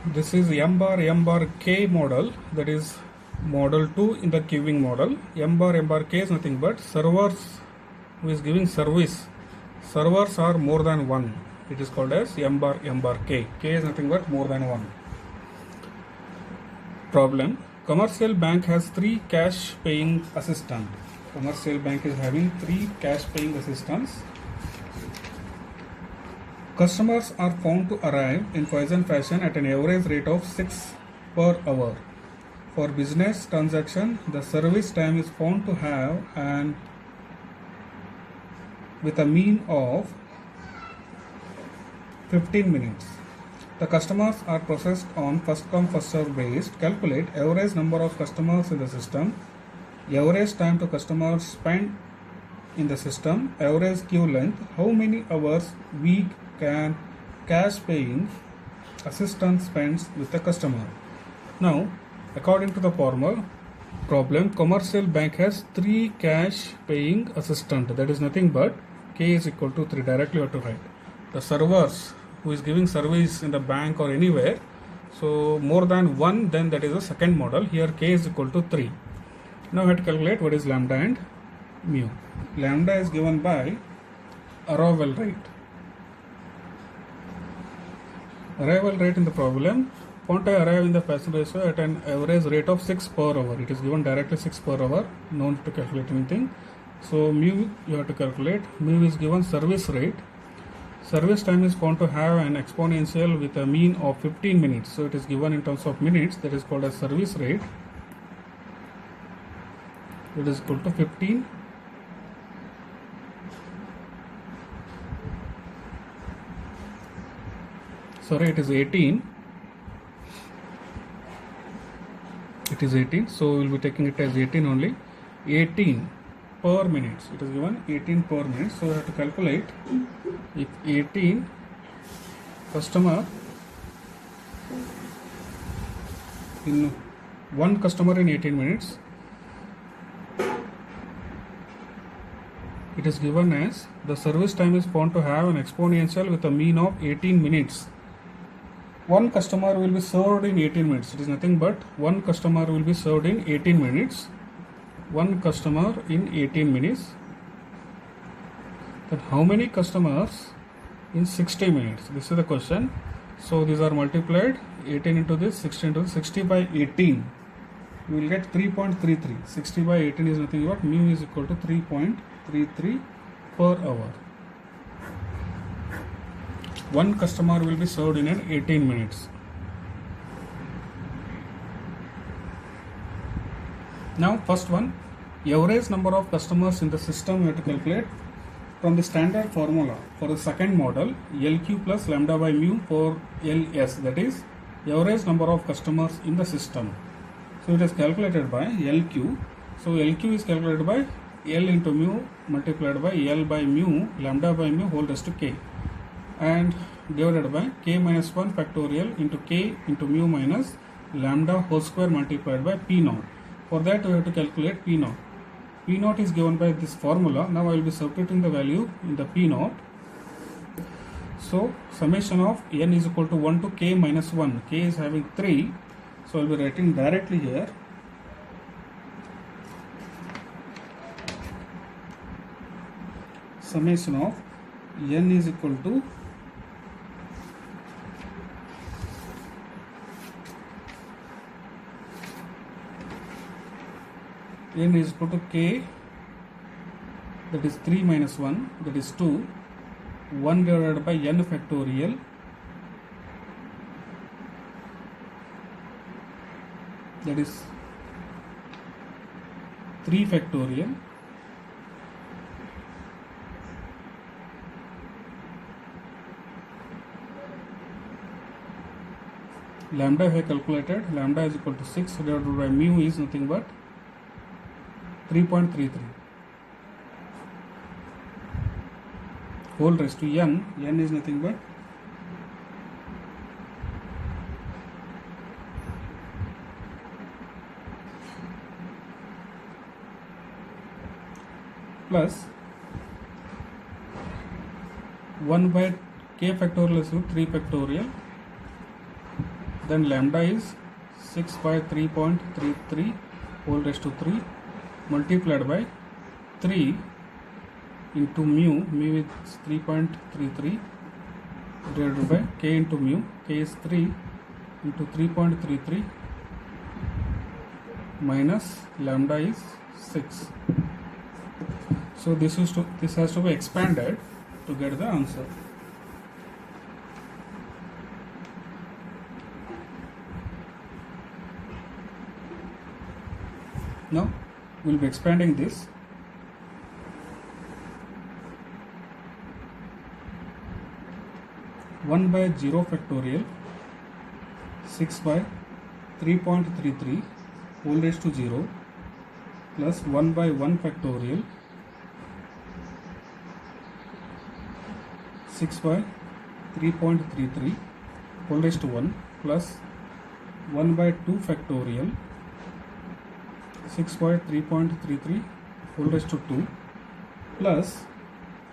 This is M bar K model, that is model 2 in the queuing model. M bar K is nothing but servers who is giving service. Servers are more than one. It is called as M bar K. K is nothing but more than one. Problem. Commercial bank has 3 cash paying assistants. Commercial bank is having 3 cash paying assistants. Customers are found to arrive in Poisson fashion at an average rate of 6 per hour. For business transaction, the service time is found to have with a mean of 15 minutes. The customers are processed on first come first serve based. Calculate average number of customers in the system, average time to customers spent in the system, average queue length, how many hours week can cash paying assistant spends with the customer. Now, according to the formal problem, commercial bank has 3 cash paying assistant, that is nothing but K is equal to 3. Directly you have to write the servers who is giving service in the bank or anywhere, so more than one, then that is the second model. Here K is equal to 3. Now we have to calculate what is lambda and mu. Lambda is given by arrival rate. Arrival rate in the problem, found to arrive in the passenger ratio at an average rate of 6 per hour. It is given directly 6 per hour, no need to calculate anything. So mu you have to calculate. Mu is given service rate. Service time is found to have an exponential with a mean of 15 minutes. So it is given in terms of minutes, that is called as service rate. It is equal to 15 . Sorry, it is 18. It is 18. So we will be taking it as 18 only. 18 per minute. It is given 18 per minute. So we have to calculate if 18 customer in one customer in 18 minutes. It is given as the service time is found to have an exponential with a mean of 18 minutes. One customer will be served in 18 minutes. It is nothing but one customer will be served in 18 minutes. One customer in 18 minutes. Then how many customers in 60 minutes? This is the question. So these are multiplied, 18 into this, 60 into this, 60 by 18. You will get 3.33. 60 by 18 is nothing but mu is equal to 3.33 per hour. One customer will be served in an 18 minutes. Now first one, average number of customers in the system we have to calculate from the standard formula for the second model, LQ plus lambda by mu for LS, that is average number of customers in the system. So it is calculated by LQ. So LQ is calculated by L into mu multiplied by L by mu lambda by mu whole raised to K, and divided by K minus 1 factorial into K into mu minus lambda whole square multiplied by P naught. For that we have to calculate P naught. P naught is given by this formula. Now I will be substituting the value in the P naught. So summation of n is equal to 1 to K minus 1. K is having 3. So I will be writing directly here. Summation of n is equal to n is equal to K, that is 3 minus 1, that is 2, 1 divided by n factorial, that is 3 factorial, lambda I have calculated, lambda is equal to 6 divided by mu is nothing but 3.33 whole raised to n. N is nothing but plus 1 by k factorial is 3 factorial then lambda is 6 by 3.33 whole raised to 3 multiplied by 3 into mu is 3.33 divided by k into mu, k is 3 into 3.33 minus lambda is 6. So this has to be expanded to get the answer. Now we will be expanding this. One by 0 factorial 6 by 3.33 whole raised to 0 plus 1 by 1 factorial 6 by 3.33 whole raised to 1 plus 1 by 2 factorial 6 by 3.33 whole raised to 2 plus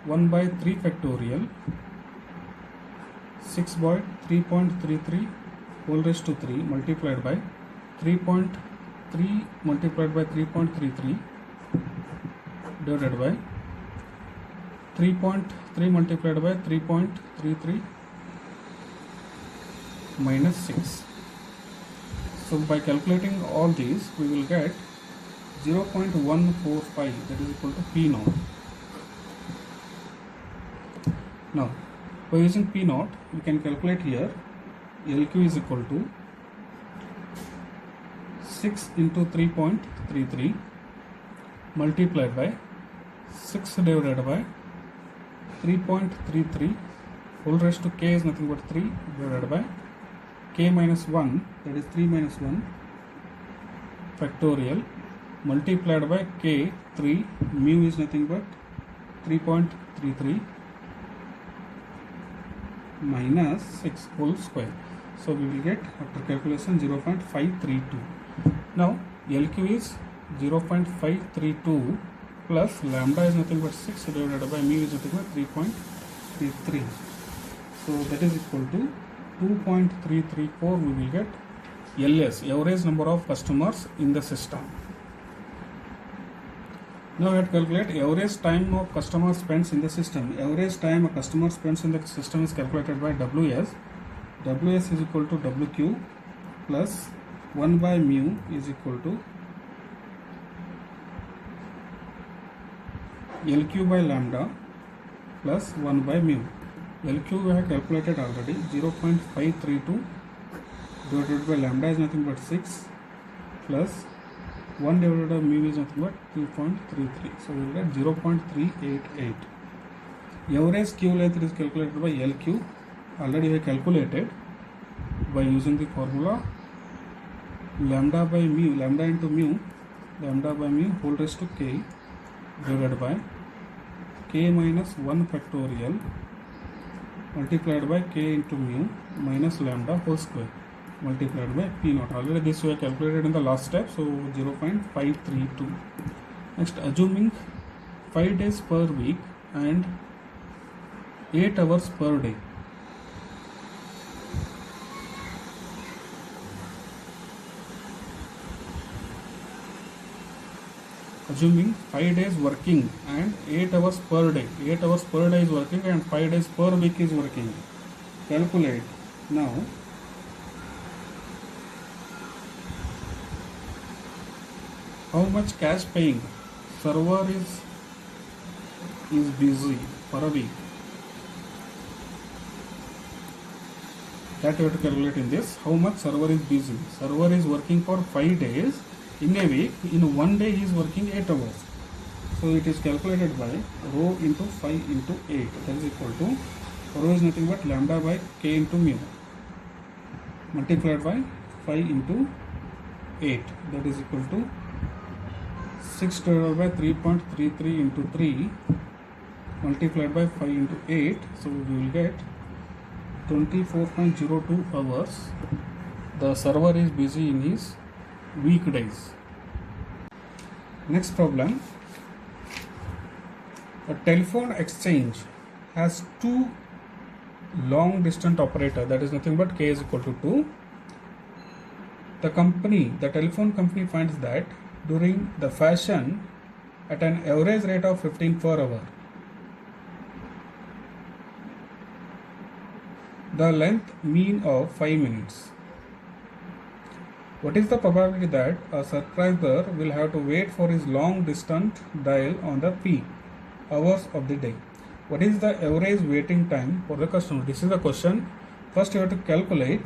1 by 3 factorial 6 by 3.33 whole raised to 3 multiplied by 3.3 multiplied by 3.33 divided by 3.3 multiplied by 3.33 minus 6. So by calculating all these we will get 0.145, that is equal to P naught. Now by using P naught we can calculate here LQ is equal to 6 into 3.33 multiplied by 6 divided by 3.33 whole raised to k is nothing but 3 divided by k minus 1, that is 3 minus 1 factorial multiplied by k 3, mu is nothing but 3.33 minus 6 whole square. So we will get after calculation 0.532. Now LQ is 0.532 plus lambda is nothing but 6 divided by mu is nothing but 3.33. So that is equal to 2.334. We will get LS, average number of customers in the system. Now we have to calculate average time of customer spends in the system. Average time a customer spends in the system is calculated by WS. WS is equal to WQ plus 1 by mu is equal to LQ by lambda plus 1 by mu. LQ we have calculated already, 0.532 divided by lambda is nothing but 6 plus 1 divided by mu is nothing but 2.33. So we will get 0.388. Average queue length is calculated by LQ. Already we have calculated by using the formula lambda by mu, lambda into mu, lambda by mu whole raised to k divided by k minus 1 factorial multiplied by k into mu minus lambda whole square multiplied by P naught. Already this we have calculated in the last step, so 0.532. Next, assuming 5 days per week and 8 hours per day. Assuming 5 days working and 8 hours per day. 8 hours per day is working and 5 days per week is working. Calculate now. How much cash paying server is busy per a week? That you have to calculate in this. How much server is busy? Server is working for 5 days in a week. In 1 day he is working 8 hours. So it is calculated by rho into 5 into 8. That is equal to rho is nothing but lambda by k into mu multiplied by 5 into 8. That is equal to 6 divided by 3.33 into 3 multiplied by 5 into 8. So we will get 24.02 hours. The server is busy in his weekdays. Next problem. A telephone exchange has two long distance operator, that is nothing but k is equal to 2, the telephone company finds that during the fashion at an average rate of 15 per hour, the length mean of 5 minutes. What is the probability that a subscriber will have to wait for his long distance dial on the peak hours of the day? What is the average waiting time for the customer? This is the question. First you have to calculate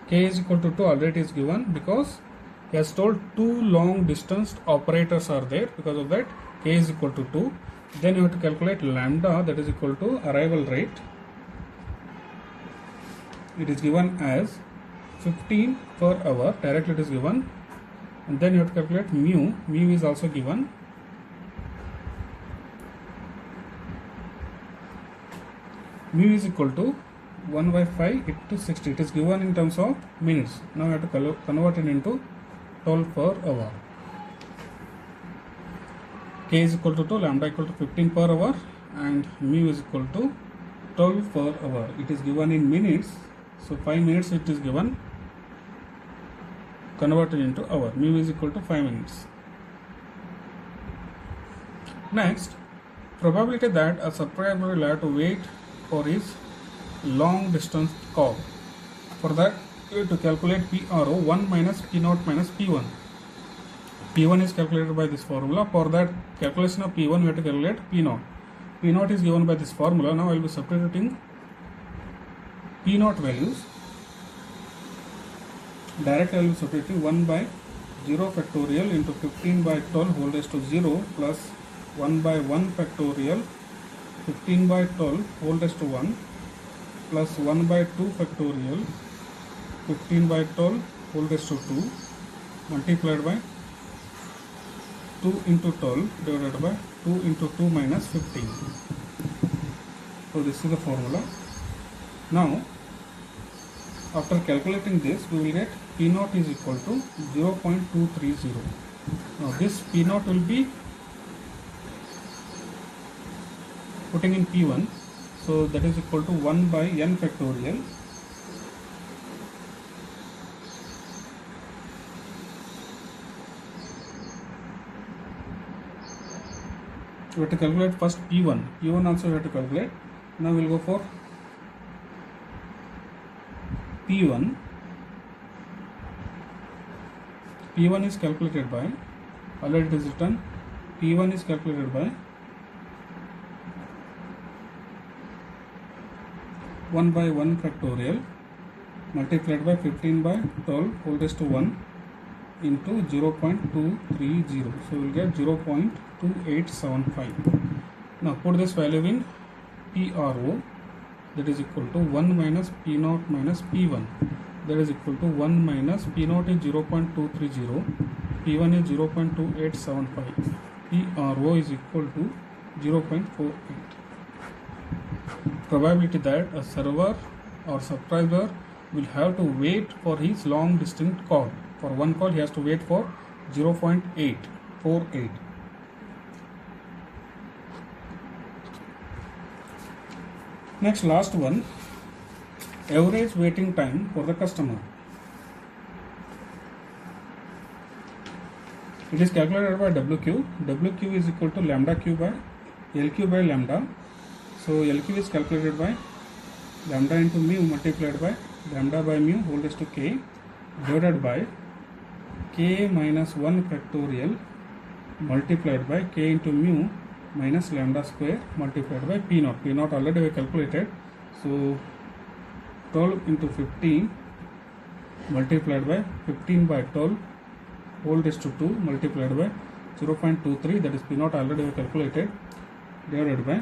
k is equal to 2, already it is given because he has told 2 long distance operators are there, because of that k is equal to 2. Then you have to calculate lambda, that is equal to arrival rate. It is given as 15 per hour, directly it is given, and then you have to calculate mu is also given. Mu is equal to 1 by 5 into 60, it is given in terms of minutes. Now you have to convert it into 12 per hour. K is equal to 2, lambda equal to 15 per hour, and mu is equal to 12 per hour. It is given in minutes, so 5 minutes it is given, converted into hour. Mu is equal to 5 minutes. Next, probability that a subscriber will have to wait for his long distance call. For that, you have to calculate PRO 1 minus P0 minus P1. P1 is calculated by this formula. For that calculation of P1, we have to calculate P0. P0 is given by this formula. Now I will be substituting P0 values. Directly I will be substituting 1 by 0 factorial into 15 by 12 whole raised to 0 plus 1 by 1 factorial 15 by 12 whole raised to 1 plus 1 by 2 factorial 15 by 12 whole raised to 2 multiplied by 2 into 12 divided by 2 into 2 minus 15. So this is the formula. Now after calculating this, we will get P0 is equal to 0.230. Now this P0 will be putting in P1, so that is equal to 1 by n factorial we have to calculate first P1 also we have to calculate. Now we will go for P1 is calculated by, already it is written, P1 is calculated by 1 by 1 factorial multiplied by 15 by 12 whole raised to 1 into 0.230. So we will get 0.2875. Now put this value in PRO, that is equal to 1 minus P0 minus P1, that is equal to 1 minus P0 is 0.230, P1 is 0.2875, PRO is equal to 0.48. Probability that a server or subscriber will have to wait for his long distance call. For one call he has to wait for 0.848. Next, last one, average waiting time for the customer. It is calculated by WQ. WQ is equal to lambda Q by LQ by lambda. So LQ is calculated by lambda into mu multiplied by lambda by mu whole raised to k divided by k minus 1 factorial multiplied by k into mu minus lambda square multiplied by P0. P0 already we calculated. So 12 into 15 multiplied by 15 by 12 whole raised to 2 multiplied by 0.23, that is P0 already we calculated, divided by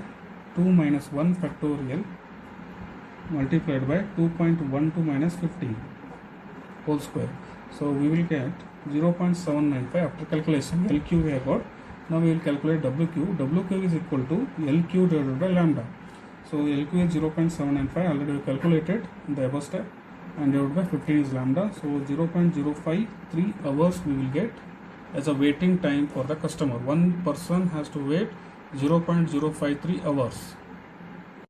2 minus 1 factorial multiplied by 2.12 minus 15 whole square. So we will get 0.795 after calculation. LQ we have got. Now we will calculate WQ. WQ is equal to LQ divided by lambda. So LQ is 0.795, already we calculated in the above step, and divided by 15 is lambda. So 0.053 hours we will get as a waiting time for the customer. One person has to wait 0.053 hours.